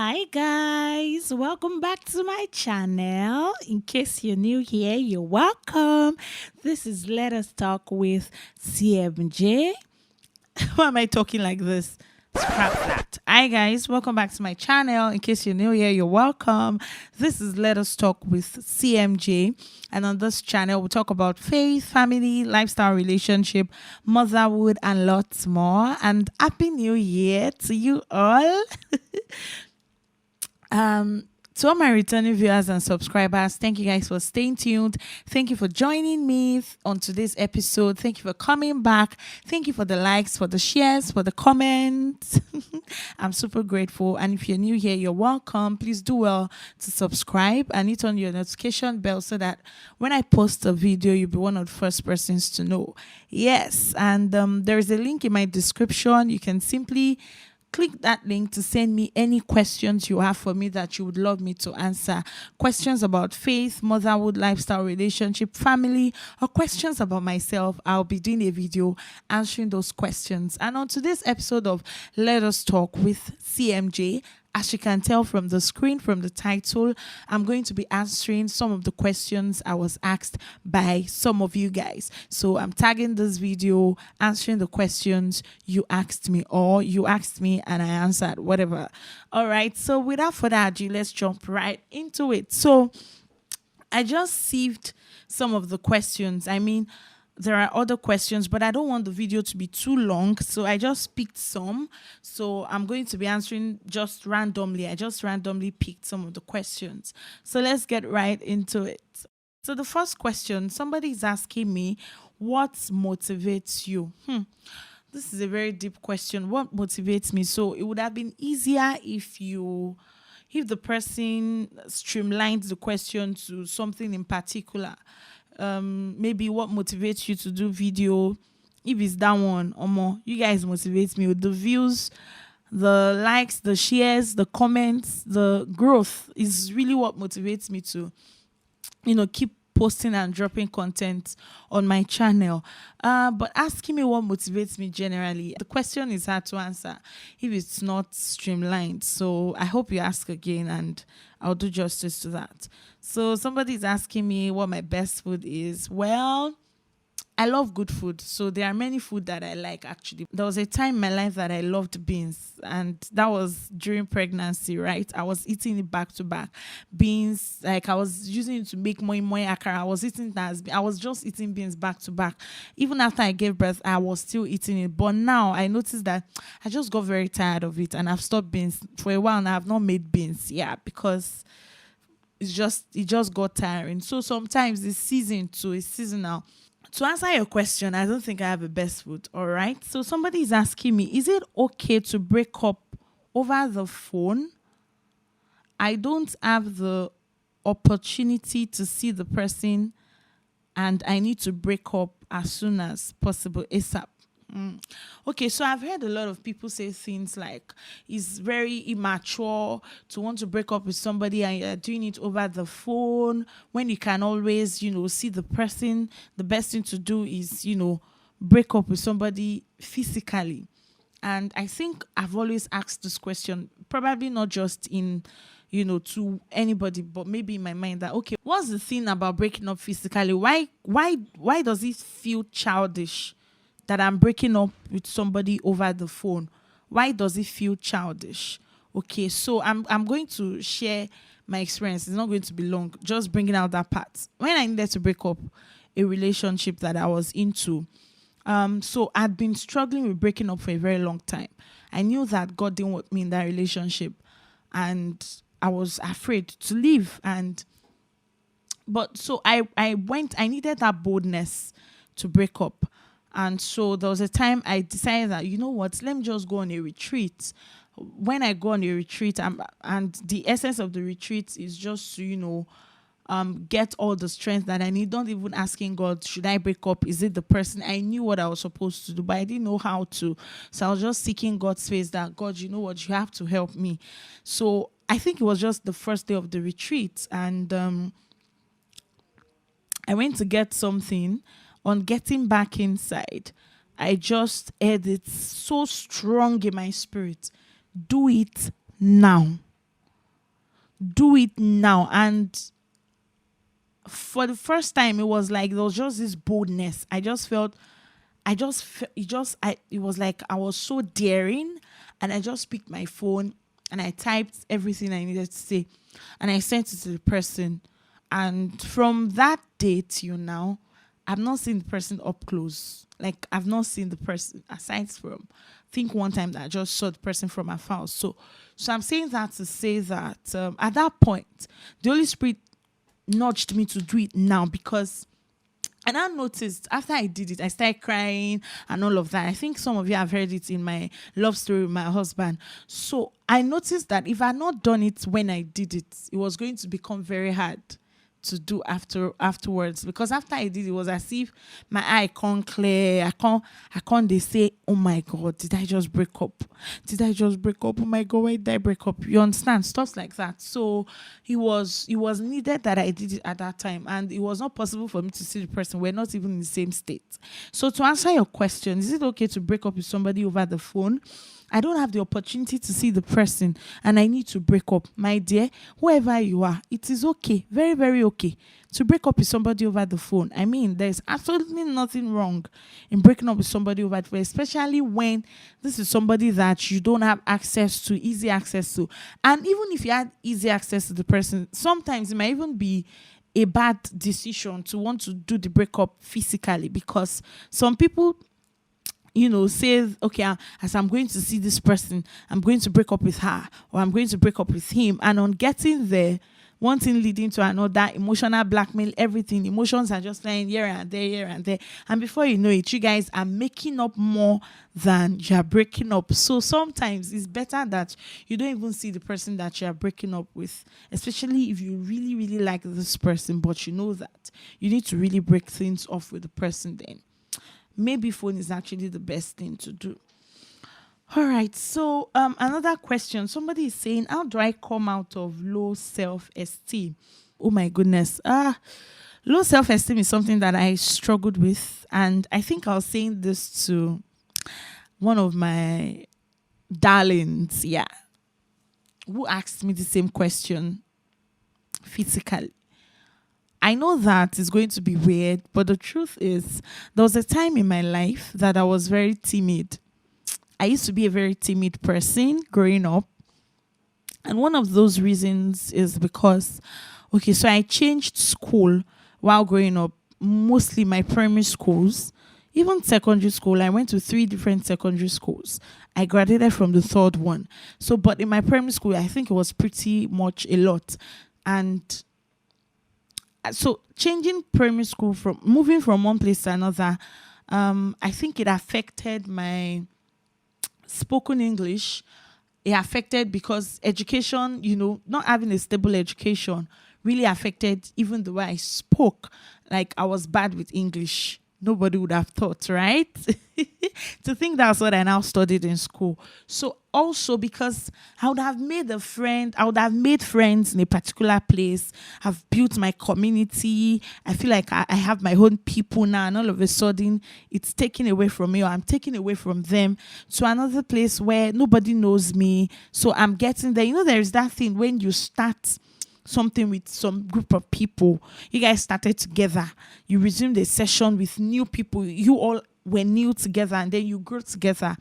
Hi guys, welcome back to my channel. In case you're new here, you're welcome. This is Let Us Talk with CMJ. Why am I talking like this? Scrap that. Hi guys, welcome back to my channel. In case you're new here, you're welcome. This is Let Us Talk with CMJ, and on this channel we talk about faith, family, lifestyle, relationship, motherhood, and lots more. And happy new year to you all. To all my returning viewers and subscribers, thank you guys for staying tuned. Thank you for joining me on today's episode. Thank you for coming back. Thank you for the likes, for the shares, for the comments. I'm super grateful. And if you're new here, you're welcome. Please do well to subscribe and hit on your notification bell so that when I post a video, you'll be one of the first persons to know. Yes, and there is a link in my description. You can simply click that link to send me any questions you have for me that you would love me to answer. Questions about faith, motherhood, lifestyle, relationship, family, or questions about myself. I'll be doing a video answering those questions. And on today's episode of Let Us Talk with CMJ, as you can tell from the screen, from the title, I'm going to be answering some of the questions I was asked by some of you guys. So I'm tagging this video, answering the questions you asked me, or you asked me and I answered, whatever. All right. So without further ado, let's jump right into it. So I just sieved some of the questions. There are other questions, but I don't want the video to be too long, so I just picked some. So I'm going to be answering just randomly. I just randomly picked some of the questions. So let's get right into it. So the first question, somebody is asking me, what motivates you? This is a very deep question. What motivates me? So it would have been easier if the person streamlined the question to something in particular. Maybe what motivates you to do video. If it's that one or more, you guys motivate me with the views, the likes, the shares, the comments, the growth is really what motivates me to keep posting and dropping content on my channel. But asking me what motivates me generally, the question is hard to answer if it's not streamlined. So I hope you ask again and I'll do justice to that. So somebody's asking me what my best food is. Well, I love good food. So there are many food that I like actually. There was a time in my life that I loved beans, and that was during pregnancy, right? I was eating it back to back. Beans, like I was using it to make moi akara. I was just eating beans back to back. Even after I gave birth, I was still eating it. But now I noticed that I just got very tired of it and I've stopped beans for a while and I've not made beans. Yeah, because it just got tiring. So sometimes it's seasonal. To answer your question, I don't think I have a best food. All right. So somebody is asking me, is it okay to break up over the phone? I don't have the opportunity to see the person and I need to break up as soon as possible, ASAP. Okay, so I've heard a lot of people say things like it's very immature to want to break up with somebody and you're doing it over the phone when you can always, see the person. The best thing to do is, break up with somebody physically. And I think I've always asked this question, probably not just in to anybody, but maybe in my mind that, okay, what's the thing about breaking up physically? Why does it feel childish that I'm breaking up with somebody over the phone? Why does it feel childish? Okay, so I'm going to share my experience. It's not going to be long, just bringing out that part. When I needed to break up a relationship that I was into, so I'd been struggling with breaking up for a very long time. I knew that God didn't want me in that relationship and I was afraid to leave. But so I needed that boldness to break up. And so there was a time I decided that, you know what, let me just go on a retreat. When I go on a retreat, and the essence of the retreat is just to, get all the strength that I need. Don't even asking God, should I break up? Is it the person? I knew what I was supposed to do, but I didn't know how to. So I was just seeking God's face that, God, you know what, you have to help me. So I think it was just the first day of the retreat. And I went to get something. On getting back inside, I just heard it so strong in my spirit. Do it now. do it now. And for the first time, it was like there was just this boldness. It was like I was so daring, and I just picked my phone and I typed everything I needed to say, and I sent it to the person. And from that day till now, I've not seen the person up close. Like, I've not seen the person aside from, I think one time that I just saw the person from afar. So I'm saying that to say that at that point, the Holy Spirit nudged me to do it now, because and I noticed after I did it, I started crying and all of that. I think some of you have heard it in my love story with my husband. So I noticed that if I had not done it when I did it, it was going to become very hard to do afterwards, because after I did it was as if my eye can't clear. I can't they say, oh my God, did I just break up? Oh my God, why did I break up? You understand? Stuff like that. So it was needed that I did it at that time, and it was not possible for me to see the person. We're not even in the same state. So to answer your question, is it okay to break up with somebody over the phone? I don't have the opportunity to see the person and I need to break up. My dear, whoever you are, it is okay, very, very okay to break up with somebody over the phone. I mean, there's absolutely nothing wrong in breaking up with somebody over the phone, especially when this is somebody that you don't have easy access to. And even if you had easy access to the person, sometimes it might even be a bad decision to want to do the breakup physically, because some people says, okay, as I'm going to see this person, I'm going to break up with her, or I'm going to break up with him. And on getting there, one thing leading to another, emotional blackmail, everything. Emotions are just flying here and there, here and there. And before you know it, you guys are making up more than you're breaking up. So sometimes it's better that you don't even see the person that you're breaking up with, especially if you really, really like this person, but you know that you need to really break things off with the person then. Maybe phone is actually the best thing to do. All right. So another question. Somebody is saying, how do I come out of low self-esteem? Oh my goodness. Low self-esteem is something that I struggled with. And I think I was saying this to one of my darlings, who asked me the same question physically. I know that it's going to be weird, but the truth is, there was a time in my life that I was very timid. I used to be a very timid person growing up. And one of those reasons is because, so I changed school while growing up, mostly my primary schools, even secondary school. I went to 3 different secondary schools. I graduated from the 3rd one. So, but in my primary school, I think it was pretty much a lot. And so changing primary school, from moving from one place to another, I think it affected my spoken English. It affected because education, not having a stable education really affected even the way I spoke. Like, I was bad with English. Nobody would have thought, right? To think that's what I now studied in school. So also because I would have made friends in a particular place. I've built my community. I feel like I have my own people now, and all of a sudden it's taken away from me, or I'm taken away from them to another place where nobody knows me. So I'm getting there. There is that thing when you start something with some group of people, you guys started together, you resumed a session with new people, you all were new together, and then you grew together.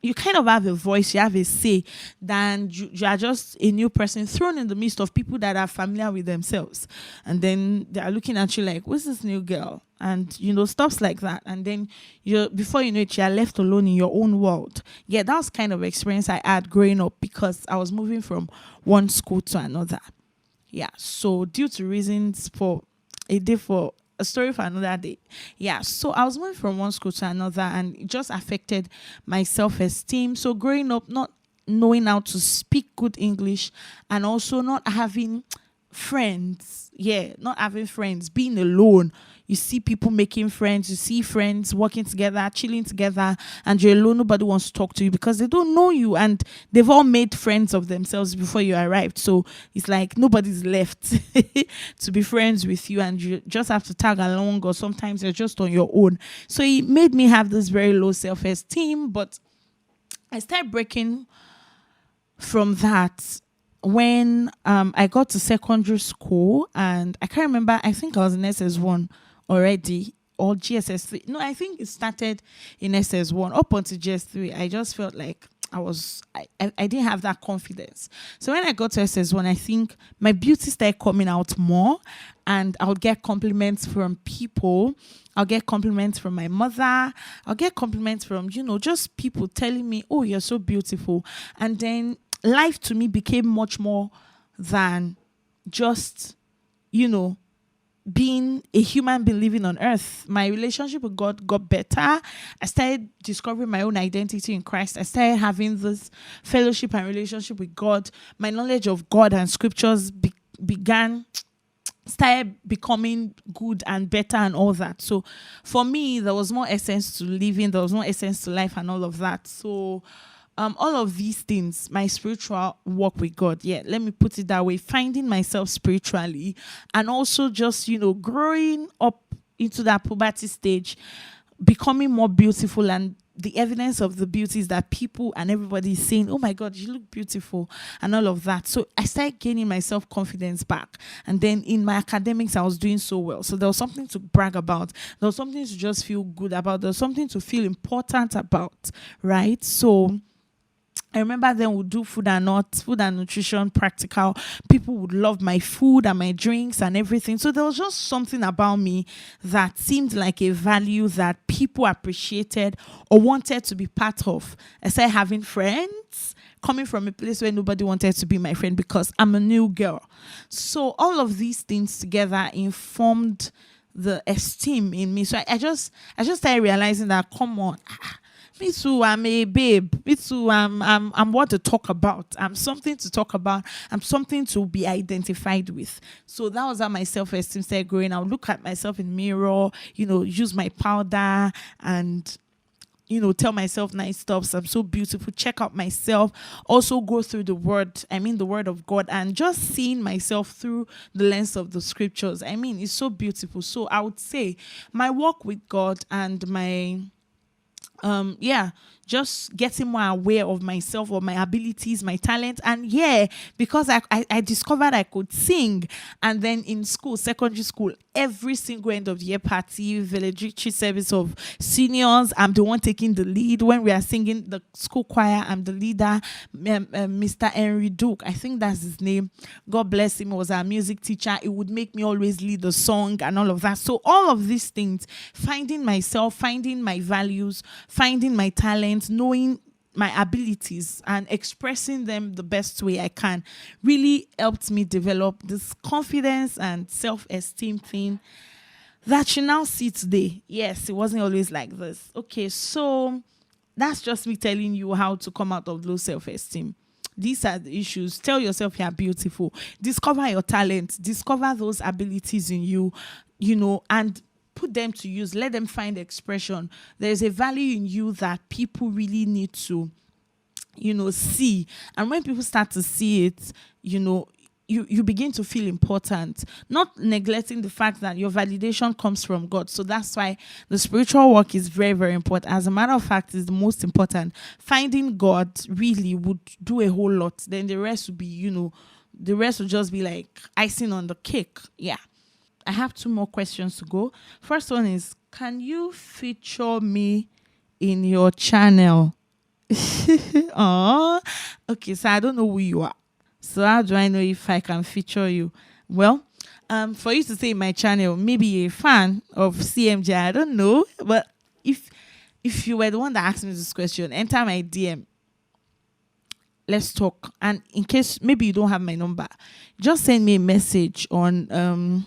You kind of have a voice, you have a say, than you are just a new person thrown in the midst of people that are familiar with themselves, and then they are looking at you like, what's this new girl? And stuff like that. And then before you know it, you're left alone in your own world. Yeah, that was kind of experience I had growing up, because I was moving from one school to another. Yeah, so due to reasons for a story for another day. Yeah, so I was moving from one school to another, and it just affected my self-esteem. So growing up, not knowing how to speak good English, and also not having friends. Yeah, not having friends, being alone. You see people making friends, you see friends working together, chilling together, and you're alone. Nobody wants to talk to you because they don't know you, and they've all made friends of themselves before you arrived. So it's like nobody's left to be friends with you, and you just have to tag along, or sometimes you're just on your own. So it made me have this very low self-esteem, but I started breaking from that when I got to secondary school, and I can't remember, I think I was in SS1 already, or GSS3. No, I think it started in SS1 up until GS3. I just felt like I didn't have that confidence. So when I got to SS1, I think my beauty started coming out more, and I would get compliments from people. I'll get compliments from my mother. I'll get compliments from, just people telling me, oh, you're so beautiful. And then life to me became much more than just, you know, being a human being living on earth. My relationship with God got better. I started discovering my own identity in Christ. I started having this fellowship and relationship with God. My knowledge of God and scriptures started becoming good and better and all that. So for me, there was more essence to living, there was more essence to life and all of that. So all of these things, my spiritual walk with God, yeah, let me put it that way, finding myself spiritually, and also just, growing up into that puberty stage, becoming more beautiful, and the evidence of the beauty is that people and everybody is saying, oh my God, you look beautiful and all of that. So I started gaining my self-confidence back. And then in my academics, I was doing so well. So there was something to brag about. There was something to just feel good about. There was something to feel important about, right? So I remember then we'd do food and nutrition practical. People would love my food and my drinks and everything. So there was just something about me that seemed like a value that people appreciated or wanted to be part of. I started having friends, coming from a place where nobody wanted to be my friend because I'm a new girl. So all of these things together informed the esteem in me. So I just started realizing that, come on, me too, I'm a babe. Me too, I'm what to talk about. I'm something to talk about. I'm something to be identified with. So that was how my self-esteem started growing. I would look at myself in the mirror, use my powder and tell myself nice stuff. I'm so beautiful. Check out myself. Also go through the the word of God, and just seeing myself through the lens of the scriptures. It's so beautiful. So I would say my walk with God and my just getting more aware of myself, or my abilities, my talent. And because I discovered I could sing. And then in school, secondary school, every single end of the year party, valedictory service of seniors, I'm the one taking the lead. When we are singing the school choir, I'm the leader. Mr. Henry Duke, I think that's his name, God bless him, was our music teacher. It would make me always lead the song and all of that. So all of these things, finding myself, finding my values, finding my talent, knowing my abilities and expressing them the best way I can, really helped me develop this confidence and self-esteem thing that you now see today. Yes, it wasn't always like this. Okay, so that's just me telling you how to come out of low self-esteem. These are the issues. Tell yourself you're beautiful. Discover your talent. Discover those abilities in you, and put them to use. Let them find expression. There's a value in you that people really need to, see. And when people start to see it, you begin to feel important, not neglecting the fact that your validation comes from God. So that's why the spiritual work is very, very important. As a matter of fact, is the most important. Finding God really would do a whole lot. Then the rest would be, the rest would just be like icing on the cake. Yeah. I have 2 more questions to go. First one is, can you feature me in your channel? Oh, okay. So I don't know who you are. So how do I know if I can feature you? Well, for you to say in my channel, maybe you're a fan of CMJ. I don't know, but if you were the one that asked me this question, enter my DM. Let's talk. And in case maybe you don't have my number, just send me a message on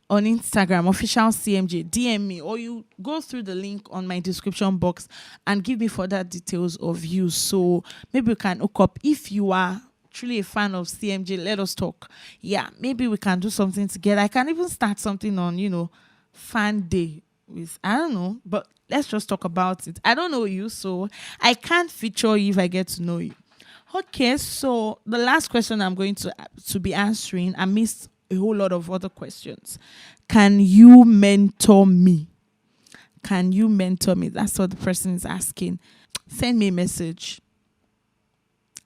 Instagram, official CMJ, DM me, or you go through the link on my description box and give me further details of you. So maybe we can hook up. If you are truly a fan of CMJ, let us talk. Yeah, maybe we can do something together. I can even start something on, fan day with, I don't know, but let's just talk about it. I don't know you, so I can't feature you if I get to know you. Okay, so the last question I'm going to be answering, I missed a whole lot of other questions. Can you mentor me? Can you mentor me? That's what the person is asking. Send me a message.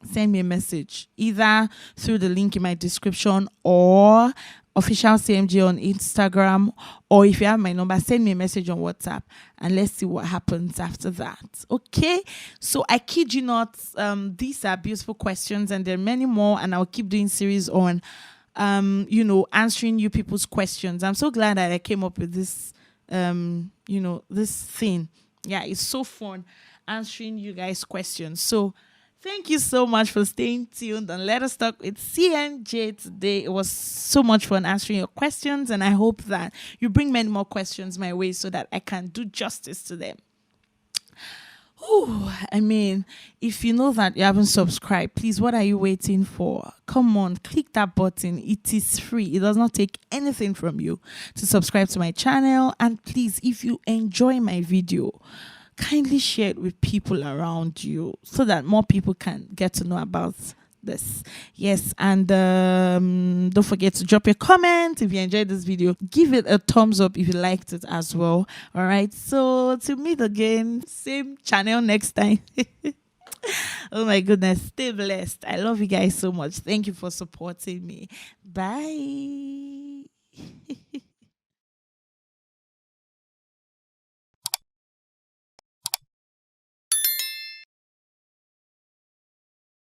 send me a message either through the link in my description or official CMJ on Instagram, or if you have my number, send me a message on WhatsApp and let's see what happens after that. Okay, so I kid you not, these are beautiful questions and there are many more, and I'll keep doing series on answering you people's questions. I'm so glad that I came up with this this thing. Yeah, it's so fun answering you guys questions. So thank you so much for staying tuned and let us talk with CMJ today. It was so much fun answering your questions, and I hope that you bring many more questions my way so that I can do justice to them. Ooh, I mean, if you know that you haven't subscribed, please, what are you waiting for? Come on, click that button. It is free. It does not take anything from you to subscribe to my channel. And please, if you enjoy my video, kindly share it with people around you so that more people can get to know about this. Yes, and don't forget to drop your comment if you enjoyed this video. Give it a thumbs up if you liked it as well. All right, so to meet again, same channel next time. Oh my goodness, stay blessed. I love you guys so much. Thank you for supporting me. Bye.